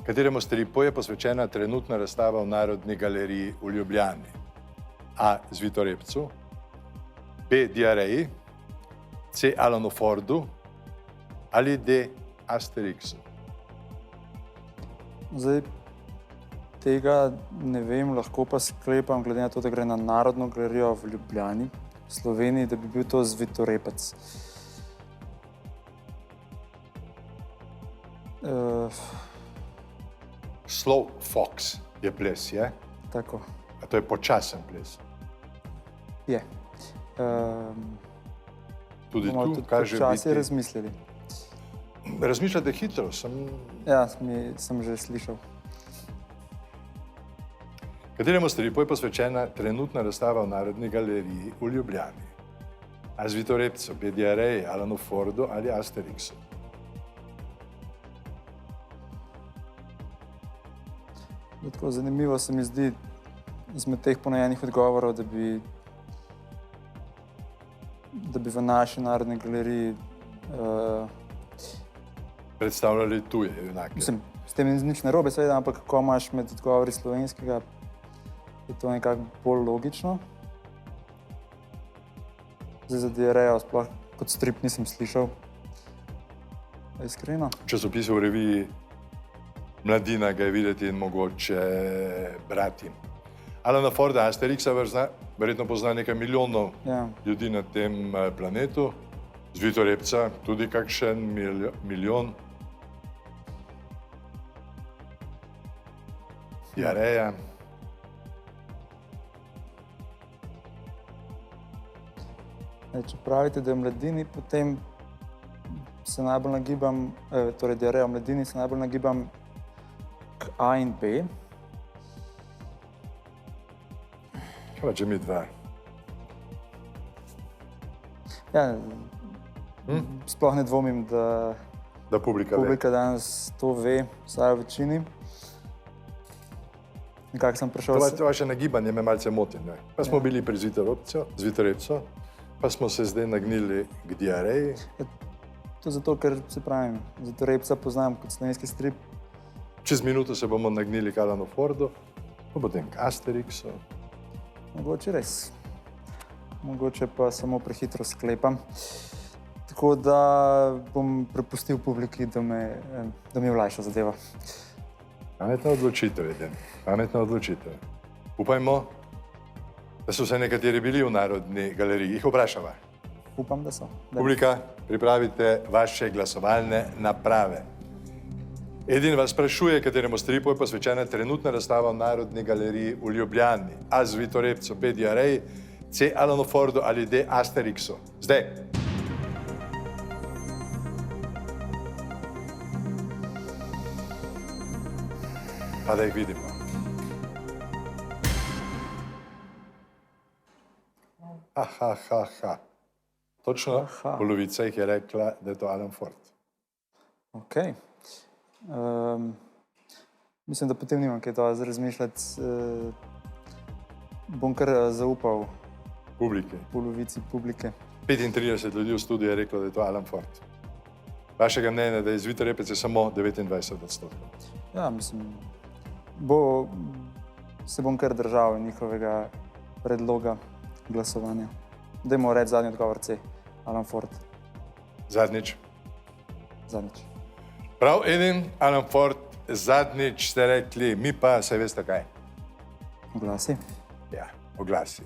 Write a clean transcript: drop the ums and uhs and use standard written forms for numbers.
Kateremu stripu je posvečena trenutna razstava v Narodni galeriji v Ljubljani? A. Zvitorepcu, B. Diareji, C. Alanu Fordu ali D. Asterixu? Zdaj, tega ne vem, lahko pa sklepam, glede na to, da gre na Narodno galerijo v Ljubljani, v Sloveniji, da bi bil to Zvitorepec. Slow fox je ples, je? Tako, A to je počasen ples. je. Tudi Bomo tu tudi kaže počasi biti... razmislili. Razmišljate hitro, Ja, sem že slišal. Kateremu stripu je posvečena trenutna razstava v Narodni galeriji v Ljubljani? A. Zvitorepcu, B. Diareji, Alanu Fordu ali Asterixu? Tako zanimivo se mi zdi izmed teh ponajenih odgovorov, da bi v naši Narodni galeriji Predstavljali tuje junake. mislim, s tem ni nič narobe, seveda, ampak ko imaš med odgovori slovenskega, je to nekako bolj logično. Zdaj za Diarejo sploh kot strip nisem slišal. Iskreno. Časopis v reviji Mladina ga je videti in mogoče brati. Alana Forda, Asterixa verjetno pozna nekaj milijonov Ja. ljudi na tem planetu. Zvitorepca tudi kakšen milijon. Diareja. Če pravite, da je v Mladini, potem se najbolj nagibam, torej Diareja v Mladini, se najbolj nagibam k A in B. Kaj pa, če mi dva? Ja, sploh ne dvomim, da Da publika ve. publika danes to ve, vsaj v večini. Nekako sem prišel... To vaše nagibanje me malce moti, ne? Pa smo bili pri Zvitorepcu, pa smo se zdaj nagnili k Diareji. To zato, ker se pravim, Zvitorepca poznam kot slovenski strip. Čez minuto se bomo nagnili k Alanu Fordu, pa potem k Asterixu. Mogoče res. Mogoče pa samo prehitro sklepam. Tako da bom prepustil publiki, da mi olajša zadeva. Pametna odločitev, Eden. Pametna odločitev. Upajmo, da so vsaj nekateri bili v Narodni galeriji. Jih vprašava. Upam, da so. Publika, pripravite vaše glasovalne naprave. Edin vas sprašuje, kateremu stripu je posvečena trenutna razstava v Narodni galeriji v Ljubljani. A. Zvitorepcu, B. Diareji, C. Alanu Fordu ali D. Asterixu. Zdaj. Pa da jih vidimo. Točno polovica jih je rekla, da je to Alan Ford. Ok. Mislim, da potem nimam kaj to razmišljati. Bom kar zaupal polovici publike. 35 ljudi v studiu je reklo, da je to Alan Ford. Vašega mnenja, da je Zvitorepec samo 29%. Ja, mislim, se bom kar držal njihovega predloga glasovanja. Dajmo reči zadnji odgovor C, Alan Ford. Zadnjič. Zadnjič. Prav, Edin, Alan Ford, zadnjič ste rekli, mi pa se veste kaj. Oglasi. Ja, oglasi.